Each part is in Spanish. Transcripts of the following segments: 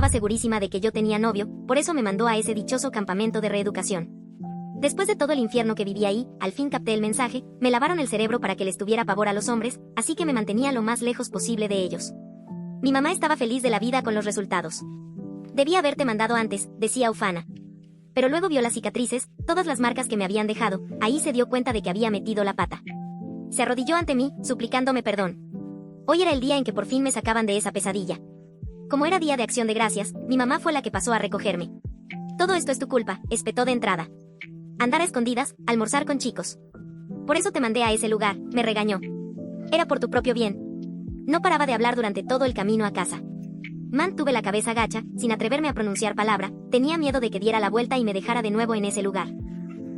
estaba segurísima de que yo tenía novio, por eso me mandó a ese dichoso campamento de reeducación. Después de todo el infierno que viví ahí, al fin capté el mensaje, me lavaron el cerebro para que les tuviera pavor a los hombres, así que me mantenía lo más lejos posible de ellos. Mi mamá estaba feliz de la vida con los resultados. Debía haberte mandado antes, decía ufana. Pero luego vio las cicatrices, todas las marcas que me habían dejado, ahí se dio cuenta de que había metido la pata. Se arrodilló ante mí, suplicándome perdón. Hoy era el día en que por fin me sacaban de esa pesadilla. Como era día de Acción de Gracias, mi mamá fue la que pasó a recogerme. Todo esto es tu culpa, espetó de entrada. Andar a escondidas, almorzar con chicos. Por eso te mandé a ese lugar, me regañó. Era por tu propio bien. No paraba de hablar durante todo el camino a casa. Mantuve la cabeza gacha, sin atreverme a pronunciar palabra, tenía miedo de que diera la vuelta y me dejara de nuevo en ese lugar.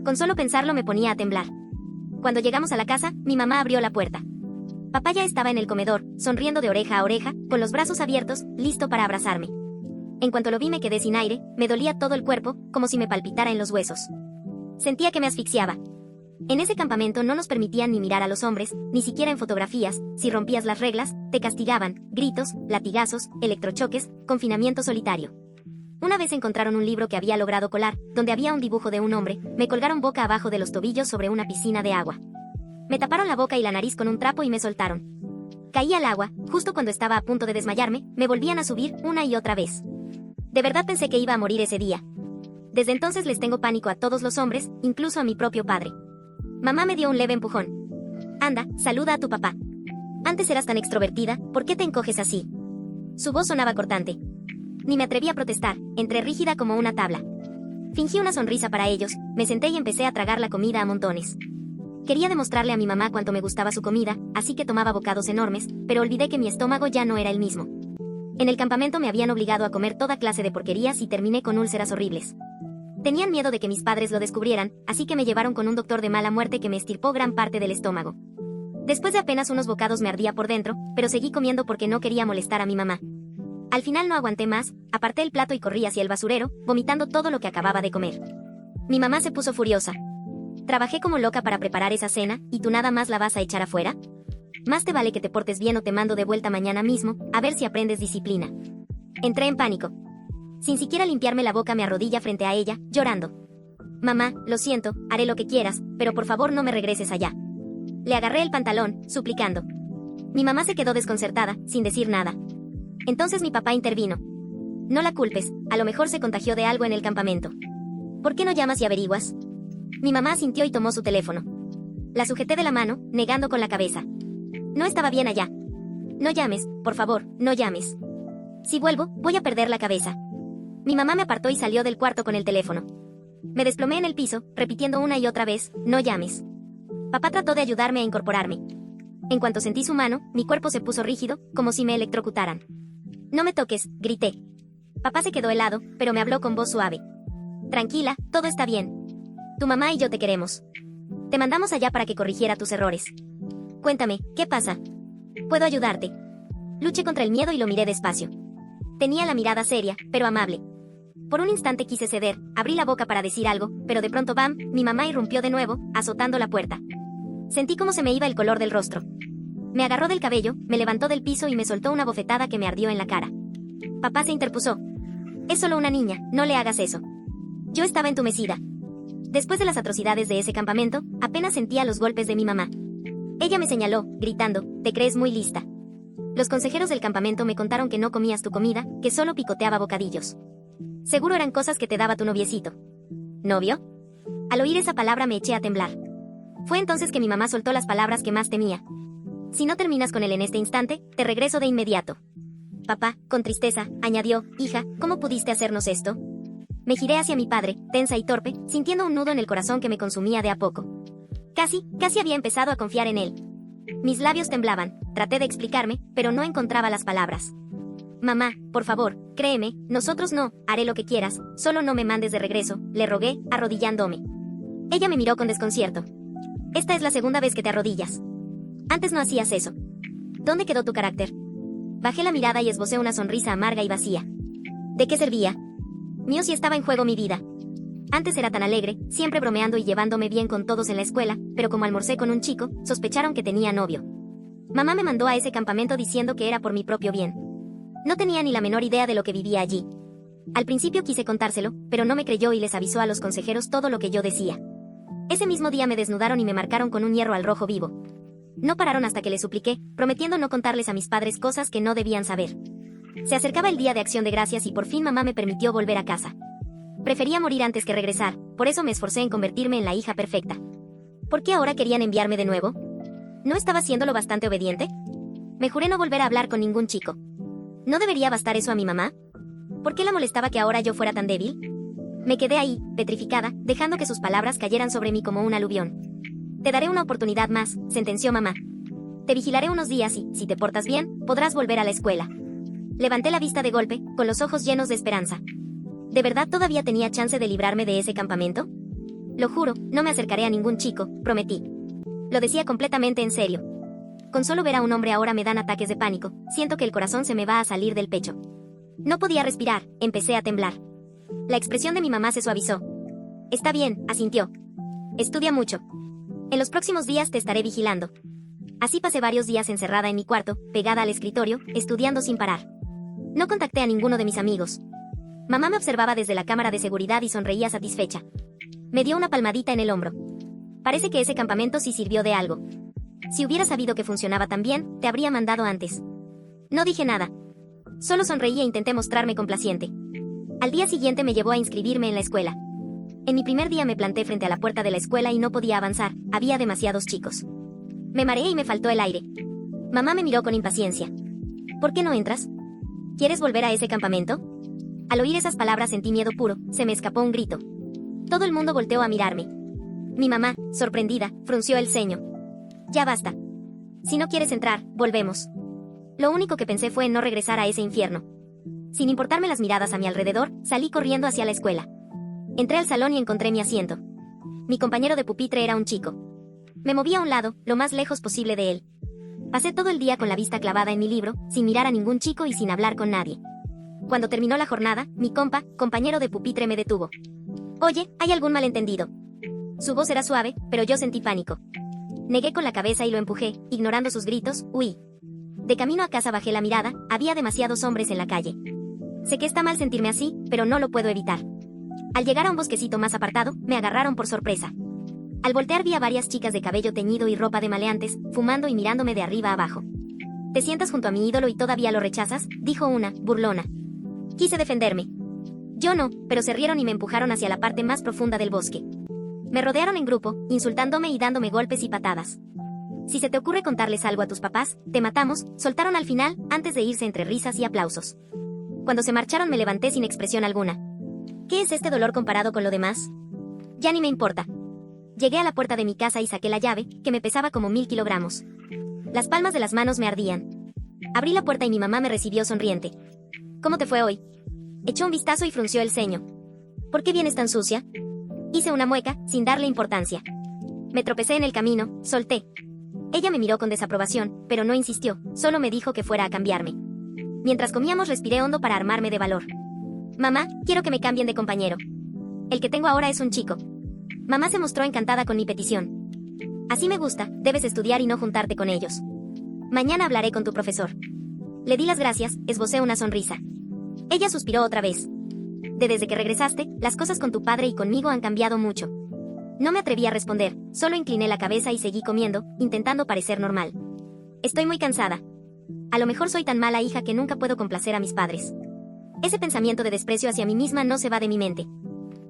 Con solo pensarlo me ponía a temblar. Cuando llegamos a la casa, mi mamá abrió la puerta. Papá ya estaba en el comedor, sonriendo de oreja a oreja, con los brazos abiertos, listo para abrazarme. En cuanto lo vi me quedé sin aire, me dolía todo el cuerpo, como si me palpitara en los huesos. Sentía que me asfixiaba. En ese campamento no nos permitían ni mirar a los hombres, ni siquiera en fotografías, si rompías las reglas, te castigaban, gritos, latigazos, electrochoques, confinamiento solitario. Una vez encontraron un libro que había logrado colar, donde había un dibujo de un hombre, me colgaron boca abajo de los tobillos sobre una piscina de agua. Me taparon la boca y la nariz con un trapo y me soltaron. Caí al agua, justo cuando estaba a punto de desmayarme, me volvían a subir una y otra vez. De verdad pensé que iba a morir ese día. Desde entonces les tengo pánico a todos los hombres, incluso a mi propio padre. Mamá me dio un leve empujón. Anda, saluda a tu papá. Antes eras tan extrovertida, ¿por qué te encoges así? Su voz sonaba cortante. Ni me atreví a protestar, entré rígida como una tabla. Fingí una sonrisa para ellos, me senté y empecé a tragar la comida a montones. Quería demostrarle a mi mamá cuánto me gustaba su comida, así que tomaba bocados enormes, pero olvidé que mi estómago ya no era el mismo. En el campamento me habían obligado a comer toda clase de porquerías y terminé con úlceras horribles. Tenían miedo de que mis padres lo descubrieran, así que me llevaron con un doctor de mala muerte que me estirpó gran parte del estómago. Después de apenas unos bocados me ardía por dentro, pero seguí comiendo porque no quería molestar a mi mamá. Al final no aguanté más, aparté el plato y corrí hacia el basurero, vomitando todo lo que acababa de comer. Mi mamá se puso furiosa. Trabajé como loca para preparar esa cena, ¿y tú nada más la vas a echar afuera? Más te vale que te portes bien o te mando de vuelta mañana mismo, a ver si aprendes disciplina. Entré en pánico. Sin siquiera limpiarme la boca me arrodilla frente a ella, llorando. Mamá, lo siento, haré lo que quieras, pero por favor no me regreses allá. Le agarré el pantalón, suplicando. Mi mamá se quedó desconcertada, sin decir nada. Entonces mi papá intervino. No la culpes, a lo mejor se contagió de algo en el campamento. ¿Por qué no llamas y averiguas? Mi mamá asintió y tomó su teléfono. La sujeté de la mano, negando con la cabeza. No estaba bien allá. No llames, por favor, no llames. Si vuelvo, voy a perder la cabeza. Mi mamá me apartó y salió del cuarto con el teléfono. Me desplomé en el piso, repitiendo una y otra vez, no llames. Papá trató de ayudarme a incorporarme. En cuanto sentí su mano, mi cuerpo se puso rígido, como si me electrocutaran. No me toques, grité. Papá se quedó helado, pero me habló con voz suave. Tranquila, todo está bien. Tu mamá y yo te queremos. Te mandamos allá para que corrigiera tus errores. Cuéntame, ¿qué pasa? Puedo ayudarte. Luché contra el miedo y lo miré despacio. Tenía la mirada seria, pero amable. Por un instante quise ceder, abrí la boca para decir algo, pero de pronto ¡bam!, mi mamá irrumpió de nuevo, azotando la puerta. Sentí cómo se me iba el color del rostro. Me agarró del cabello, me levantó del piso y me soltó una bofetada que me ardió en la cara. Papá se interpuso. Es solo una niña, no le hagas eso. Yo estaba entumecida. Después de las atrocidades de ese campamento, apenas sentía los golpes de mi mamá. Ella me señaló, gritando, ¿te crees muy lista? Los consejeros del campamento me contaron que no comías tu comida, que solo picoteaba bocadillos. Seguro eran cosas que te daba tu noviecito. ¿Novio? Al oír esa palabra me eché a temblar. Fue entonces que mi mamá soltó las palabras que más temía. Si no terminas con él en este instante, te regreso de inmediato. Papá, con tristeza, añadió, hija, ¿cómo pudiste hacernos esto? Me giré hacia mi padre, tensa y torpe, sintiendo un nudo en el corazón que me consumía de a poco. Casi había empezado a confiar en él. Mis labios temblaban, traté de explicarme, pero no encontraba las palabras. Mamá, por favor, créeme, nosotros no, haré lo que quieras, solo no me mandes de regreso, le rogué, arrodillándome. Ella me miró con desconcierto. Esta es la segunda vez que te arrodillas. Antes no hacías eso. ¿Dónde quedó tu carácter? Bajé la mirada y esbocé una sonrisa amarga y vacía. ¿De qué servía? Mío si estaba en juego mi vida. Antes era tan alegre, siempre bromeando y llevándome bien con todos en la escuela, pero como almorcé con un chico, sospecharon que tenía novio. Mamá me mandó a ese campamento diciendo que era por mi propio bien. No tenía ni la menor idea de lo que vivía allí. Al principio quise contárselo, pero no me creyó y les avisó a los consejeros todo lo que yo decía. Ese mismo día me desnudaron y me marcaron con un hierro al rojo vivo. No pararon hasta que les supliqué, prometiendo no contarles a mis padres cosas que no debían saber. Se acercaba el día de Acción de Gracias y por fin mamá me permitió volver a casa. Prefería morir antes que regresar, por eso me esforcé en convertirme en la hija perfecta. ¿Por qué ahora querían enviarme de nuevo? ¿No estaba siendo lo bastante obediente? Me juré no volver a hablar con ningún chico. ¿No debería bastar eso a mi mamá? ¿Por qué la molestaba que ahora yo fuera tan débil? Me quedé ahí, petrificada, dejando que sus palabras cayeran sobre mí como un aluvión. Te daré una oportunidad más, sentenció mamá. Te vigilaré unos días y, si te portas bien, podrás volver a la escuela. Levanté la vista de golpe, con los ojos llenos de esperanza. ¿De verdad todavía tenía chance de librarme de ese campamento? Lo juro, no me acercaré a ningún chico, prometí. Lo decía completamente en serio. Con solo ver a un hombre ahora me dan ataques de pánico, siento que el corazón se me va a salir del pecho. No podía respirar, empecé a temblar. La expresión de mi mamá se suavizó. Está bien, asintió. Estudia mucho. En los próximos días te estaré vigilando. Así pasé varios días encerrada en mi cuarto, pegada al escritorio, estudiando sin parar. No contacté a ninguno de mis amigos. Mamá me observaba desde la cámara de seguridad y sonreía satisfecha. Me dio una palmadita en el hombro. Parece que ese campamento sí sirvió de algo. Si hubiera sabido que funcionaba tan bien, te habría mandado antes. No dije nada. Solo sonreí e intenté mostrarme complaciente. Al día siguiente me llevó a inscribirme en la escuela. En mi primer día me planté frente a la puerta de la escuela y no podía avanzar, había demasiados chicos. Me mareé y me faltó el aire. Mamá me miró con impaciencia. ¿Por qué no entras? ¿Quieres volver a ese campamento? Al oír esas palabras sentí miedo puro, se me escapó un grito. Todo el mundo volteó a mirarme. Mi mamá, sorprendida, frunció el ceño. Ya basta. Si no quieres entrar, volvemos. Lo único que pensé fue en no regresar a ese infierno. Sin importarme las miradas a mi alrededor, salí corriendo hacia la escuela. Entré al salón y encontré mi asiento. Mi compañero de pupitre era un chico. Me moví a un lado, lo más lejos posible de él. Pasé todo el día con la vista clavada en mi libro, sin mirar a ningún chico y sin hablar con nadie. Cuando terminó la jornada, mi compañero de pupitre me detuvo. Oye, ¿hay algún malentendido? Su voz era suave, pero yo sentí pánico. Negué con la cabeza y lo empujé, ignorando sus gritos, huí. De camino a casa bajé la mirada, había demasiados hombres en la calle. Sé que está mal sentirme así, pero no lo puedo evitar. Al llegar a un bosquecito más apartado, me agarraron por sorpresa. Al voltear vi a varias chicas de cabello teñido y ropa de maleantes, fumando y mirándome de arriba a abajo. ¿Te sientas junto a mi ídolo y todavía lo rechazas?, dijo una, burlona. Quise defenderme. Yo no, pero se rieron y me empujaron hacia la parte más profunda del bosque. Me rodearon en grupo, insultándome y dándome golpes y patadas. Si se te ocurre contarles algo a tus papás, te matamos, soltaron al final, antes de irse entre risas y aplausos. Cuando se marcharon me levanté sin expresión alguna. ¿Qué es este dolor comparado con lo demás? Ya ni me importa. Llegué a la puerta de mi casa y saqué la llave, que me pesaba como 1000 kilogramos. Las palmas de las manos me ardían. Abrí la puerta y mi mamá me recibió sonriente. ¿Cómo te fue hoy? Echó un vistazo y frunció el ceño. ¿Por qué vienes tan sucia? Hice una mueca, sin darle importancia. Me tropecé en el camino, solté. Ella me miró con desaprobación, pero no insistió, solo me dijo que fuera a cambiarme. Mientras comíamos respiré hondo para armarme de valor. Mamá, quiero que me cambien de compañero. El que tengo ahora es un chico. Mamá se mostró encantada con mi petición. Así me gusta, debes estudiar y no juntarte con ellos. Mañana hablaré con tu profesor. Le di las gracias, esbocé una sonrisa. Ella suspiró otra vez. Desde que regresaste, las cosas con tu padre y conmigo han cambiado mucho. No me atreví a responder, solo incliné la cabeza y seguí comiendo, intentando parecer normal. Estoy muy cansada. A lo mejor soy tan mala hija que nunca puedo complacer a mis padres. Ese pensamiento de desprecio hacia mí misma no se va de mi mente.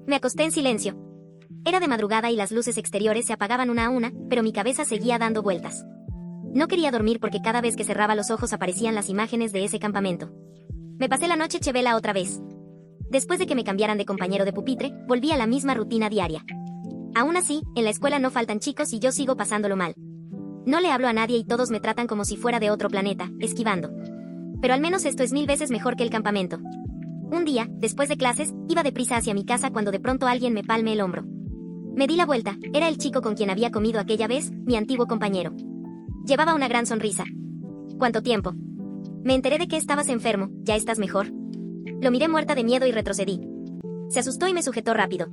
Me acosté en silencio. Era de madrugada y las luces exteriores se apagaban una a una, pero mi cabeza seguía dando vueltas. No quería dormir porque cada vez que cerraba los ojos aparecían las imágenes de ese campamento. Me pasé la noche chevela otra vez. Después de que me cambiaran de compañero de pupitre, volví a la misma rutina diaria. Aún así, en la escuela no faltan chicos y yo sigo pasándolo mal. No le hablo a nadie y todos me tratan como si fuera de otro planeta, esquivando. Pero al menos esto es 1000 veces mejor que el campamento. Un día, después de clases, iba deprisa hacia mi casa cuando de pronto alguien me palme el hombro. Me di la vuelta, era el chico con quien había comido aquella vez, mi antiguo compañero. Llevaba una gran sonrisa. ¿Cuánto tiempo? Me enteré de que estabas enfermo, ¿ya estás mejor? Lo miré muerta de miedo y retrocedí. Se asustó y me sujetó rápido.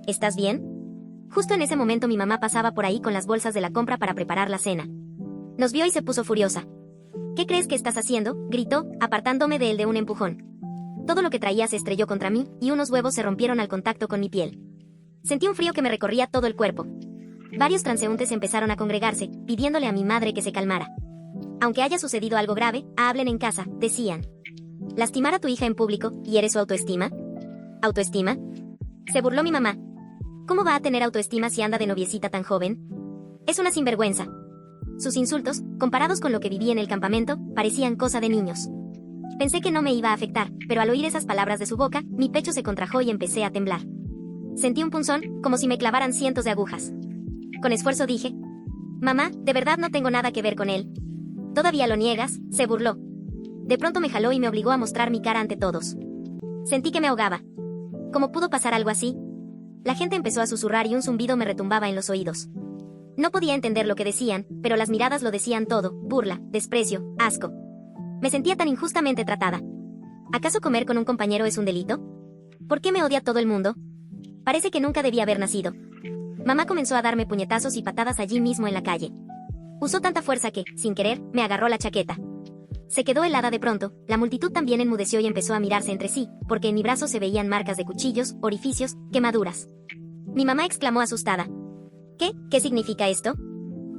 ¿Estás bien? Justo en ese momento mi mamá pasaba por ahí con las bolsas de la compra para preparar la cena. Nos vio y se puso furiosa. ¿Qué crees que estás haciendo?, gritó, apartándome de él de un empujón. Todo lo que traía se estrelló contra mí, y unos huevos se rompieron al contacto con mi piel. Sentí un frío que me recorría todo el cuerpo. Varios transeúntes empezaron a congregarse, pidiéndole a mi madre que se calmara. Aunque haya sucedido algo grave, hablen en casa, decían. ¿Lastimar a tu hija en público, hiere su autoestima? ¿Autoestima? Se burló mi mamá. ¿Cómo va a tener autoestima si anda de noviecita tan joven? Es una sinvergüenza. Sus insultos, comparados con lo que viví en el campamento, parecían cosa de niños. Pensé que no me iba a afectar, pero al oír esas palabras de su boca, mi pecho se contrajo y empecé a temblar. Sentí un punzón, como si me clavaran cientos de agujas. Con esfuerzo dije, «Mamá, de verdad no tengo nada que ver con él». «¿Todavía lo niegas?», se burló. De pronto me jaló y me obligó a mostrar mi cara ante todos. Sentí que me ahogaba. ¿Cómo pudo pasar algo así? La gente empezó a susurrar y un zumbido me retumbaba en los oídos. No podía entender lo que decían, pero las miradas lo decían todo: burla, desprecio, asco. Me sentía tan injustamente tratada. ¿Acaso comer con un compañero es un delito? ¿Por qué me odia todo el mundo? Parece que nunca debía haber nacido. Mamá comenzó a darme puñetazos y patadas allí mismo en la calle. Usó tanta fuerza que, sin querer, me agarró la chaqueta. Se quedó helada de pronto, la multitud también enmudeció y empezó a mirarse entre sí, porque en mi brazo se veían marcas de cuchillos, orificios, quemaduras. Mi mamá exclamó asustada. ¿Qué? ¿Qué significa esto?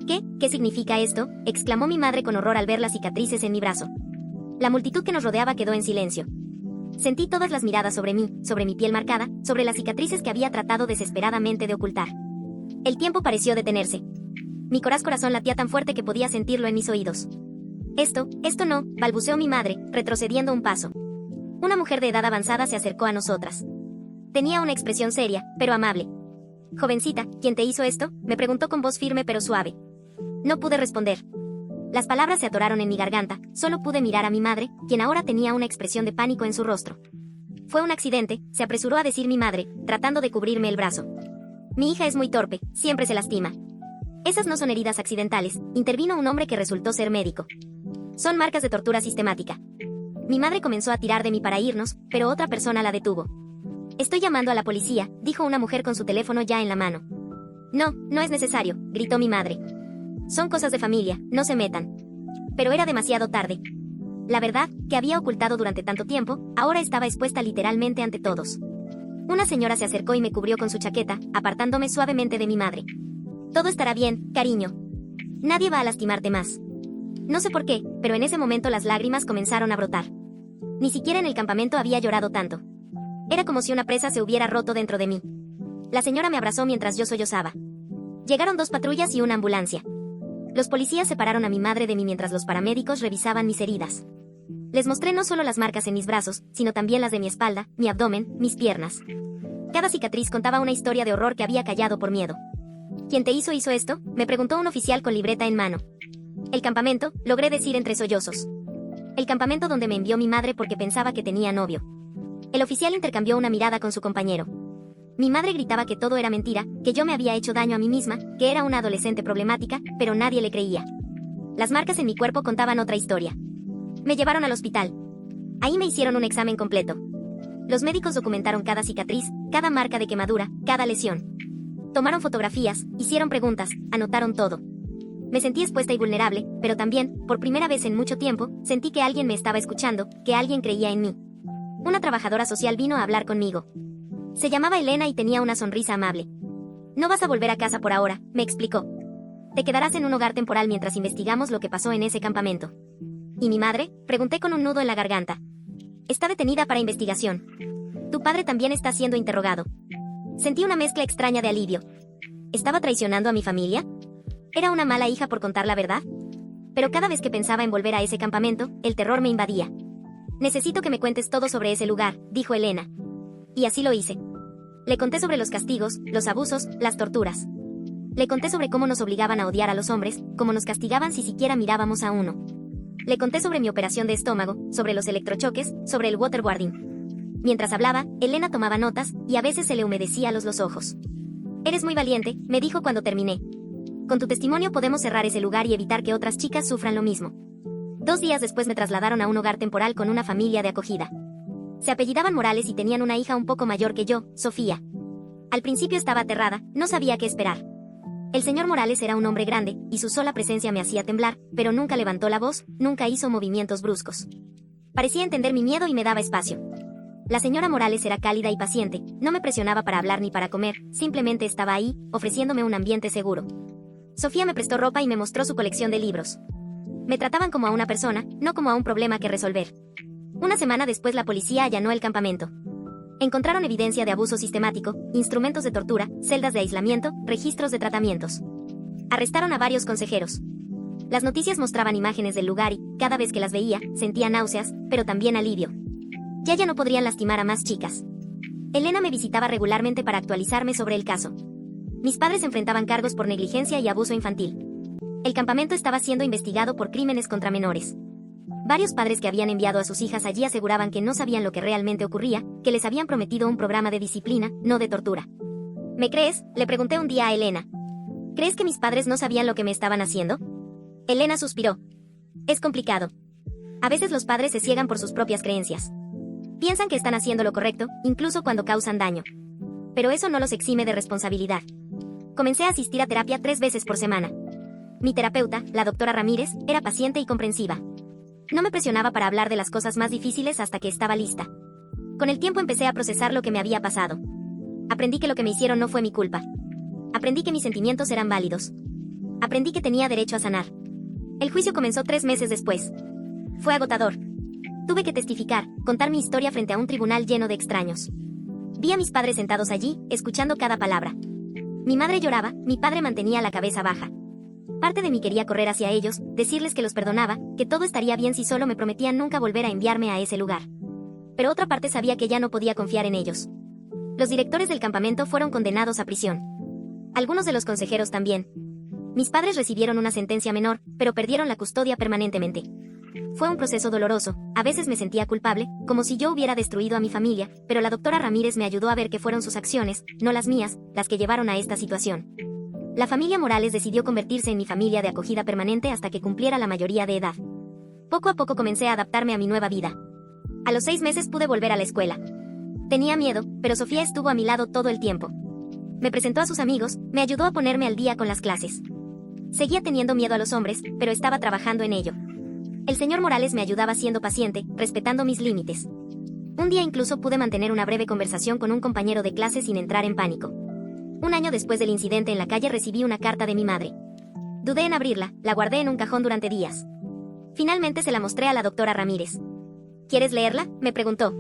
¿Qué? ¿Qué significa esto?, exclamó mi madre con horror al ver las cicatrices en mi brazo. La multitud que nos rodeaba quedó en silencio. Sentí todas las miradas sobre mí, sobre mi piel marcada, sobre las cicatrices que había tratado desesperadamente de ocultar. El tiempo pareció detenerse. Mi corazón latía tan fuerte que podía sentirlo en mis oídos. Esto no, balbuceó mi madre, retrocediendo un paso. Una mujer de edad avanzada se acercó a nosotras. Tenía una expresión seria, pero amable. «Jovencita, ¿quién te hizo esto?», me preguntó con voz firme pero suave. No pude responder. Las palabras se atoraron en mi garganta, solo pude mirar a mi madre, quien ahora tenía una expresión de pánico en su rostro. «Fue un accidente», se apresuró a decir mi madre, tratando de cubrirme el brazo. «Mi hija es muy torpe, siempre se lastima». «Esas no son heridas accidentales», intervino un hombre que resultó ser médico. «Son marcas de tortura sistemática». Mi madre comenzó a tirar de mí para irnos, pero otra persona la detuvo. «Estoy llamando a la policía», dijo una mujer con su teléfono ya en la mano. «No, no es necesario», gritó mi madre. «Son cosas de familia, no se metan». Pero era demasiado tarde. La verdad, que había ocultado durante tanto tiempo, ahora estaba expuesta literalmente ante todos. Una señora se acercó y me cubrió con su chaqueta, apartándome suavemente de mi madre. «Todo estará bien, cariño. Nadie va a lastimarte más». No sé por qué, pero en ese momento las lágrimas comenzaron a brotar. Ni siquiera en el campamento había llorado tanto. Era como si una presa se hubiera roto dentro de mí. La señora me abrazó mientras yo sollozaba. Llegaron 2 patrullas y una ambulancia. Los policías separaron a mi madre de mí mientras los paramédicos revisaban mis heridas. Les mostré no solo las marcas en mis brazos, sino también las de mi espalda, mi abdomen, mis piernas. Cada cicatriz contaba una historia de horror que había callado por miedo. «¿Quién te hizo esto?», me preguntó un oficial con libreta en mano. «El campamento», logré decir entre sollozos. «El campamento donde me envió mi madre porque pensaba que tenía novio». El oficial intercambió una mirada con su compañero. Mi madre gritaba que todo era mentira, que yo me había hecho daño a mí misma, que era una adolescente problemática, pero nadie le creía. Las marcas en mi cuerpo contaban otra historia. Me llevaron al hospital. Ahí me hicieron un examen completo. Los médicos documentaron cada cicatriz, cada marca de quemadura, cada lesión. Tomaron fotografías, hicieron preguntas, anotaron todo. Me sentí expuesta y vulnerable, pero también, por primera vez en mucho tiempo, sentí que alguien me estaba escuchando, que alguien creía en mí. Una trabajadora social vino a hablar conmigo. Se llamaba Elena y tenía una sonrisa amable. «No vas a volver a casa por ahora», me explicó. «Te quedarás en un hogar temporal mientras investigamos lo que pasó en ese campamento». «¿Y mi madre?», pregunté con un nudo en la garganta. «Está detenida para investigación. Tu padre también está siendo interrogado». Sentí una mezcla extraña de alivio. ¿Estaba traicionando a mi familia? ¿Era una mala hija por contar la verdad? Pero cada vez que pensaba en volver a ese campamento, el terror me invadía. «Necesito que me cuentes todo sobre ese lugar», dijo Elena. Y así lo hice. Le conté sobre los castigos, los abusos, las torturas. Le conté sobre cómo nos obligaban a odiar a los hombres, cómo nos castigaban si siquiera mirábamos a uno. Le conté sobre mi operación de estómago, sobre los electrochoques, sobre el waterboarding. Mientras hablaba, Elena tomaba notas, y a veces se le humedecía los ojos. «Eres muy valiente», me dijo cuando terminé. «Con tu testimonio podemos cerrar ese lugar y evitar que otras chicas sufran lo mismo». 2 días después me trasladaron a un hogar temporal con una familia de acogida. Se apellidaban Morales y tenían una hija un poco mayor que yo, Sofía. Al principio estaba aterrada, no sabía qué esperar. El señor Morales era un hombre grande, y su sola presencia me hacía temblar, pero nunca levantó la voz, nunca hizo movimientos bruscos. Parecía entender mi miedo y me daba espacio. La señora Morales era cálida y paciente, no me presionaba para hablar ni para comer, simplemente estaba ahí, ofreciéndome un ambiente seguro. Sofía me prestó ropa y me mostró su colección de libros. Me trataban como a una persona, no como a un problema que resolver. Una semana después la policía allanó el campamento. Encontraron evidencia de abuso sistemático, instrumentos de tortura, celdas de aislamiento, registros de tratamientos. Arrestaron a varios consejeros. Las noticias mostraban imágenes del lugar y, cada vez que las veía, sentía náuseas, pero también alivio. Ya no podrían lastimar a más chicas. Elena me visitaba regularmente para actualizarme sobre el caso. Mis padres enfrentaban cargos por negligencia y abuso infantil. El campamento estaba siendo investigado por crímenes contra menores. Varios padres que habían enviado a sus hijas allí aseguraban que no sabían lo que realmente ocurría, que les habían prometido un programa de disciplina, no de tortura. ¿Me crees?, le pregunté un día a Elena. ¿Crees que mis padres no sabían lo que me estaban haciendo? Elena suspiró. Es complicado. A veces los padres se ciegan por sus propias creencias. Piensan que están haciendo lo correcto, incluso cuando causan daño. Pero eso no los exime de responsabilidad. Comencé a asistir a terapia 3 veces por semana. Mi terapeuta, la doctora Ramírez, era paciente y comprensiva. No me presionaba para hablar de las cosas más difíciles hasta que estaba lista. Con el tiempo empecé a procesar lo que me había pasado. Aprendí que lo que me hicieron no fue mi culpa. Aprendí que mis sentimientos eran válidos. Aprendí que tenía derecho a sanar. El juicio comenzó 3 meses después. Fue agotador. Tuve que testificar, contar mi historia frente a un tribunal lleno de extraños. Vi a mis padres sentados allí, escuchando cada palabra. Mi madre lloraba, mi padre mantenía la cabeza baja. Parte de mí quería correr hacia ellos, decirles que los perdonaba, que todo estaría bien si solo me prometían nunca volver a enviarme a ese lugar. Pero otra parte sabía que ya no podía confiar en ellos. Los directores del campamento fueron condenados a prisión. Algunos de los consejeros también. Mis padres recibieron una sentencia menor, pero perdieron la custodia permanentemente. Fue un proceso doloroso, a veces me sentía culpable, como si yo hubiera destruido a mi familia, pero la doctora Ramírez me ayudó a ver que fueron sus acciones, no las mías, las que llevaron a esta situación. La familia Morales decidió convertirse en mi familia de acogida permanente hasta que cumpliera la mayoría de edad. Poco a poco comencé a adaptarme a mi nueva vida. A los 6 meses pude volver a la escuela. Tenía miedo, pero Sofía estuvo a mi lado todo el tiempo. Me presentó a sus amigos, me ayudó a ponerme al día con las clases. Seguía teniendo miedo a los hombres, pero estaba trabajando en ello. El señor Morales me ayudaba siendo paciente, respetando mis límites. Un día incluso pude mantener una breve conversación con un compañero de clase sin entrar en pánico. Un año después del incidente en la calle recibí una carta de mi madre. Dudé en abrirla, la guardé en un cajón durante días. Finalmente se la mostré a la doctora Ramírez. ¿Quieres leerla?, me preguntó.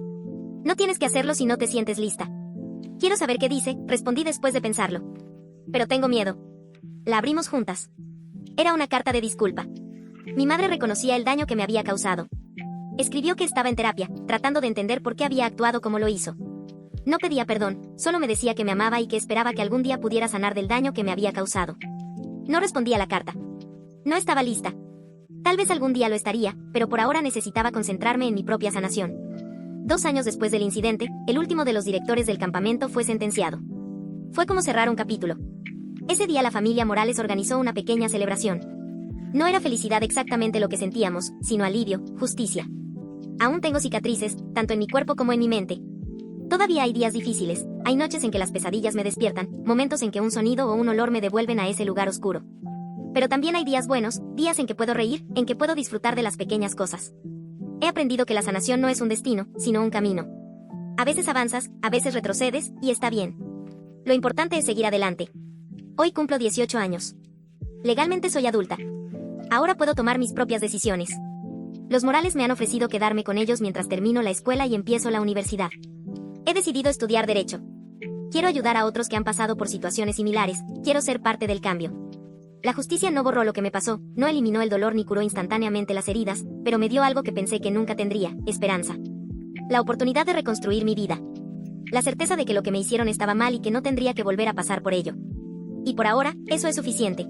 No tienes que hacerlo si no te sientes lista. Quiero saber qué dice, respondí después de pensarlo. Pero tengo miedo. La abrimos juntas. Era una carta de disculpa. Mi madre reconocía el daño que me había causado. Escribió que estaba en terapia, tratando de entender por qué había actuado como lo hizo. No pedía perdón, solo me decía que me amaba y que esperaba que algún día pudiera sanar del daño que me había causado. No respondí a la carta. No estaba lista. Tal vez algún día lo estaría, pero por ahora necesitaba concentrarme en mi propia sanación. 2 años después del incidente, el último de los directores del campamento fue sentenciado. Fue como cerrar un capítulo. Ese día la familia Morales organizó una pequeña celebración. No era felicidad exactamente lo que sentíamos, sino alivio, justicia. Aún tengo cicatrices, tanto en mi cuerpo como en mi mente. Todavía hay días difíciles, hay noches en que las pesadillas me despiertan, momentos en que un sonido o un olor me devuelven a ese lugar oscuro. Pero también hay días buenos, días en que puedo reír, en que puedo disfrutar de las pequeñas cosas. He aprendido que la sanación no es un destino, sino un camino. A veces avanzas, a veces retrocedes, y está bien. Lo importante es seguir adelante. Hoy cumplo 18 años. Legalmente soy adulta. Ahora puedo tomar mis propias decisiones. Los Morales me han ofrecido quedarme con ellos mientras termino la escuela y empiezo la universidad. He decidido estudiar Derecho. Quiero ayudar a otros que han pasado por situaciones similares, quiero ser parte del cambio. La justicia no borró lo que me pasó, no eliminó el dolor ni curó instantáneamente las heridas, pero me dio algo que pensé que nunca tendría, esperanza. La oportunidad de reconstruir mi vida. La certeza de que lo que me hicieron estaba mal y que no tendría que volver a pasar por ello. Y por ahora, eso es suficiente.